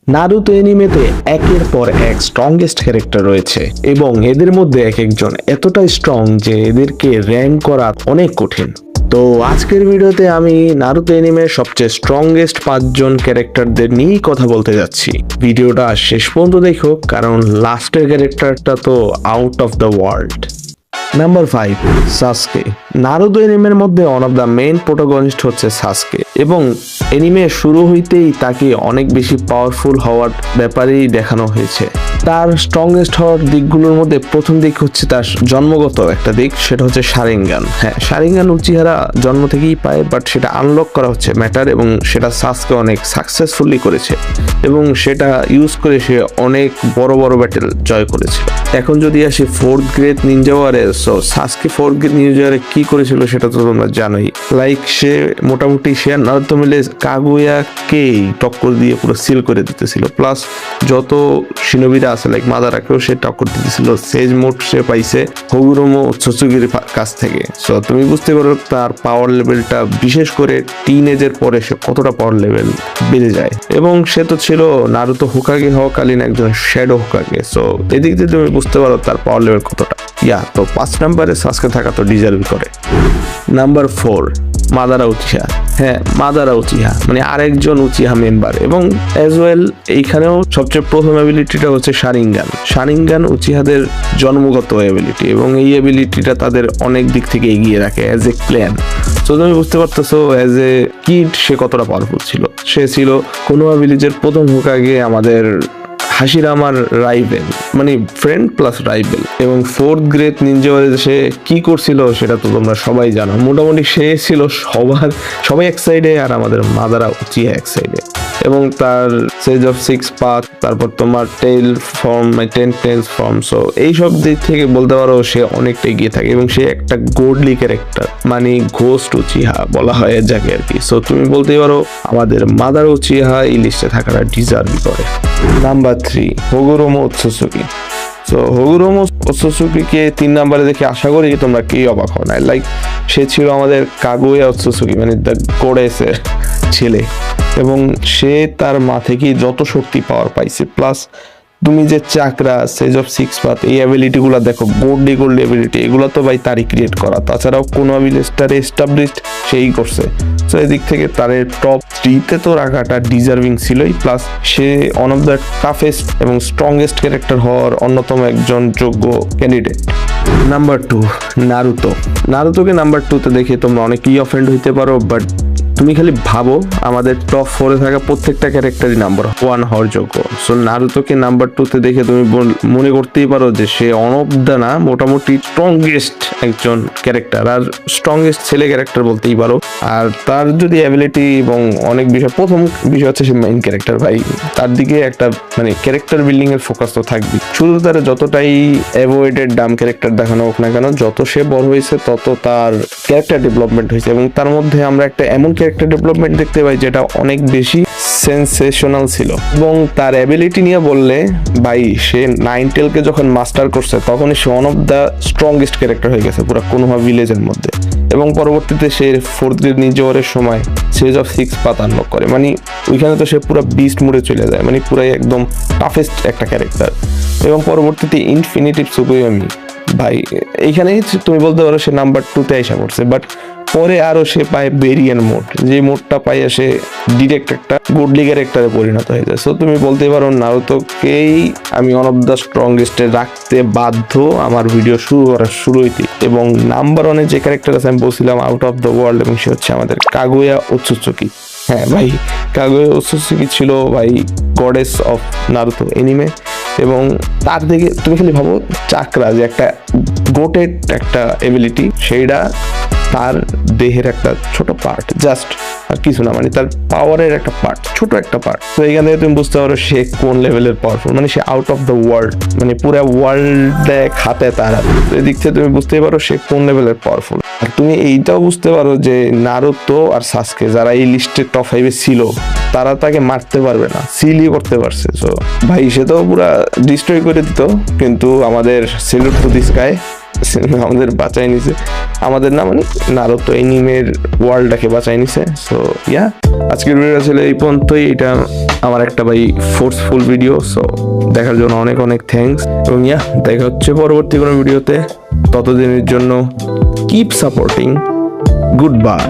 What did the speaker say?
Naruto এনিমেতে একের পর এক স্ট্রংগেস্ট ক্যারেক্টার রয়েছে এবং এদের মধ্যে এক একজন এতটাই স্ট্রং যে এদেরকে র্যাঙ্ক করা অনেক কঠিন। তো আজকের ভিডিওতে আমি নারুতো এনিমের সবচেয়ে স্ট্রংগেস্ট 5জন ক্যারেক্টারদের নিয়েই কথা বলতে যাচ্ছি। ভিডিওটা শেষ পর্যন্ত দেখো, কারণ লাস্টের ক্যারেক্টারটা তো out of the world. Number 5, Sasuke. Naruto এনিমের মধ্যে one of the main protagonist হচ্ছে সাসকে এবং এনিমে শুরু হইতেই তাকে অনেক বেশি পাওয়ারফুল হওয়ার ব্যাপারেই দেখানো হয়েছে। তার স্ট্রংগেস্ট হওয়ার দিকগুলোর মধ্যে প্রথম দিক হচ্ছে তার জন্মগত একটা দিক, সেটা হচ্ছে শারিঙ্গান। হ্যাঁ, শারিঙ্গান উচিহারা জন্ম থেকেই পায়, বাট সেটা আনলক করা হচ্ছে ম্যাটার এবং সেটা সাসকে অনেক সাকসেসফুলি করেছে এবং সেটা ইউজ করে সে অনেক বড় বড় ব্যাটেল জয় করেছিল। এখন যদি আসি 4th grade Ninja ওয়ারে, so সাসকে 4th grade Ninja ওয়ারে কি করেছিল সেটা তো তোমরা জানোই। লাইক সে মোটামুটি সে নারুতো মিলে কাগুয়াকেই টক্কর দিয়ে পুরো সিল করে দিতেছিল, প্লাস যত শিনোবিরা আছে লাইক মাদারাকেও সে টক্কর দিতেছিল। সেজ মোড সে পাইছে হোগুরোমো ওৎসুৎসুকির কাছ থেকে। সো তুমি বুঝতে পারো তার পাওয়ার লেভেলটা, বিশেষ করে টিনেজের পরে সে কতটা পাওয়ার লেভেল বেড়ে যায়। এবং সে তো ছিল নারুতো হোকাগে হওয়াকালীন একজন শ্যাডো হোকাগে। সো এদিক দিয়ে তুমি বুঝতে পারো তার পাওয়ার লেভেল কতটা। তো 5 নম্বরে সাসকে থাকা তো ডিজার্ভ করে। Number 4, Madara Uchiha. হ্যাঁ, মাদারা উচিহা মানে আরেকজন উচিহা মেম্বার এবং অ্যাজ ওয়েল এইখানেও সবচেয়ে প্রথম অ্যাবিলিটিটা হচ্ছে শারিঙ্গান। শারিঙ্গান উচিহাদের জন্মগত অ্যাবিলিটি এবং এই অ্যাবিলিটিটা তাদের অনেক দিক থেকে এগিয়ে রাখে অ্যাজ এ প্ল্যান। তো তুমি বুঝতে পারতেছো অ্যাজ এ কিড সে কতটা পাওয়ারফুল ছিল। সে ছিল কোনোয়া ভিলেজের প্রথম হোকাগে, আমাদের হাসিরামার রাইভেল, মানে ফ্রেন্ড প্লাস রাইভেল। এবং 4th গ্রেড নিনজা ওয়ারে সে কি করছিল সেটা তো তোমরা সবাই জানো। মোটামুটি সে ছিল সবাই এক সাইডে আর আমাদের মাদারা উচিহা এক সাইডে। এবং তার সেজ অফ 6 পাথ, তারপর তোমার টেল ফর্ম, 10 টেলস ফর্ম, সো এইসব দিক থেকে বলতে পারো সে অনেকটা এগিয়ে থাকে এবং সে একটা গোডলি ক্যারেক্টার, মানে ঘোস্ট উচিহা বলা হয় যাকে আর কি। সো তুমি বলতেই পারো আমাদের মাদার উচিহা এই লিস্টে থাকাটা ডিজার্ভ করে। নাম্বার 3, হোগুরোমো ওৎসুৎসুকি। সো হোগুরোমো ওৎসুৎসুকিকে 3 নম্বরে দেখে আশা করি তোমরা কেউ অবাক হও না। লাইক সে ছিল আমাদের কাগুয়া ওৎসুৎসুকি, মানে দ্য গোডেসের ছেলে এবং সে তার মা থেকেই যত শক্তি পাওয়ার পাইছে। প্লাস তুমি যে চাকরা, সেজ অফ 6 পাথ, এই অ্যাবিলিটিগুলো দেখো, গোল্ডি অ্যাবিলিটি, এগুলো তো ভাই তারই ক্রিয়েট করা। তাছাড়াও কোনো অ্যাবিলিটিটার এস্টাবলিশড সেই করছে। সো এদিক থেকে তার টপ 3-তে তো রাখাটা ডিজার্ভিং ছিলই। প্লাস সে ওয়ান অফ দ্য টাফেস্ট এবং স্ট্রংগেস্ট ক্যারেক্টার হওয়ার অন্যতম একজন যোগ্য ক্যান্ডিডেট। Number 2, Naruto. নারুতোকে নাম্বার 2-তে দেখে তোমরা অনেকেই অফেন্ড হইতে পারো, বাট তুমি খালি ভাবো আমাদের টপ 4-এ থাকা প্রত্যেকটা ক্যারেক্টারই নাম্বার 1 হওয়ার যোগ্য। সো নারুতোকে নাম্বার 2-তে দেখে তুমি মনে করতেই পারো যে সে অন অফ দ্য না, মোটামুটি স্ট্রংগেস্ট একজন ক্যারেক্টার আর স্ট্রংগেস্ট ছেলে ক্যারেক্টার বলতেই পারো। আর তার যদি অ্যাবিলিটি এবং অনেক বিষয়, প্রথম বিষয় হচ্ছে সে মেইন ক্যারেক্টার ভাই, তার দিকে একটা মানে ক্যারেক্টার বিল্ডিং এর ফোকাস তো থাকবে। শুধু তার যতটাই অ্যাভয়েডেড ডাম ক্যারেক্টার দেখানো হোক না কেন, যত সে বড় হয়েছে তত তার ক্যারেক্টার ডেভেলপমেন্ট হয়েছে এবং তার মধ্যে আমরা একটা এমন ক্যারেক্টার ডেভেলপমেন্ট দেখতে পাই যেটা অনেক বেশি সেন্সেশনাল ছিল। এবং তার অ্যাবিলিটি নিয়ে বললে ভাই, সে 9 টেলকে যখন মাস্টার করছে তখনই সে one of the strongest character হয়ে গেছে পুরো কোনোহা ভিলেজের মধ্যে। এবং পরবর্তীতে সে 4th গ্রেড নিনজা ওয়ারের সময় সেজ অফ 6 পাথ আনলক করে, মানে ওইখানে তো সে পুরো বিস্ট মোডে চলে যায়, মানে পুরাই একদম টাফেস্ট একটা ক্যারেক্টার। এবং পরবর্তীতে ইনফিনিটিভ সুকুয়ামি ভাই, এইখানেই তুমি বলতে পারো সে নাম্বার 2-তে আইসা পড়ছে। বাট পরে আরো সে পায় বেরিয়ান মোড, যে মোডটা পাইয়া সে ডিরেক্ট একটা গোডলি ক্যারেক্টারে পরিণত হয়ে যায়। সো তুমি বলতে পারো নারুতোকেই আমি ওয়ান অফ দ্য স্ট্রংগেস্টে রাখতে বাধ্য আমার ভিডিও শুরু করার শুরুতেই। এবং নাম্বার 1-এ যে ক্যারেক্টার আছে আমি বলছিলাম আউট অফ দ্য ওয়ার্ল্ড, এবং সে হচ্ছে আমাদের কাগুয়া ওৎসুৎসুকি। হ্যাঁ ভাই, কাগুয়া ওৎসুৎসুকি ছিল ভাই গডেস অফ নারুতো এনিমে। এবং তার দিকে তুমি খালি ভাবো, চাকরা যে একটা গোটেড একটা এবিলিটি, সেইটা তার দেহের একটা ছোট পার্ট, জাস্ট আর কিছু না, মানে তার পাওয়ারের একটা পার্ট, ছোট একটা পার্ট। তো এইখান থেকে তুমি বুঝতে পারো সে কোন লেভেলের পাওয়ারফুল, মানে সে আউট অফ দ্য ওয়ার্ল্ড, মানে পুরো ওয়ার্ল্ডে খাতে তার। তো এদিক থেকে তুমি বুঝতেই পারো সে কোন লেভেলের পাওয়ারফুল। আর তুমি এইটাও বুঝতে পারো যে নারুতো আর সাসকে যারা এই লিস্টের টপ 5-এ ছিল তারা তাকে মারতে পারবে না, সিলই করতে পারছে। সো ভাই সে তো পুরা ডিস্ট্রয় করে দিত, কিন্তু আমাদের সেলুট টু দিস গাই। আমাদের বাঁচাই নিছে, আমাদের না মানে নারুতো এনিমের ওয়ার্ল্ডটাকে বাঁচাই নিছে। সো ইয়া, আজকের ভিডিও ছিল এই পর্যন্তই। এটা আমার একটা ভাই ফোর্সফুল ভিডিও, সো দেখার জন্য অনেক অনেক থ্যাঙ্কস। এবং ইয়া, দেখা হচ্ছে পরবর্তী কোনো ভিডিওতে। ততদিনের জন্য কিপ সাপোর্টিং, গুড বাই।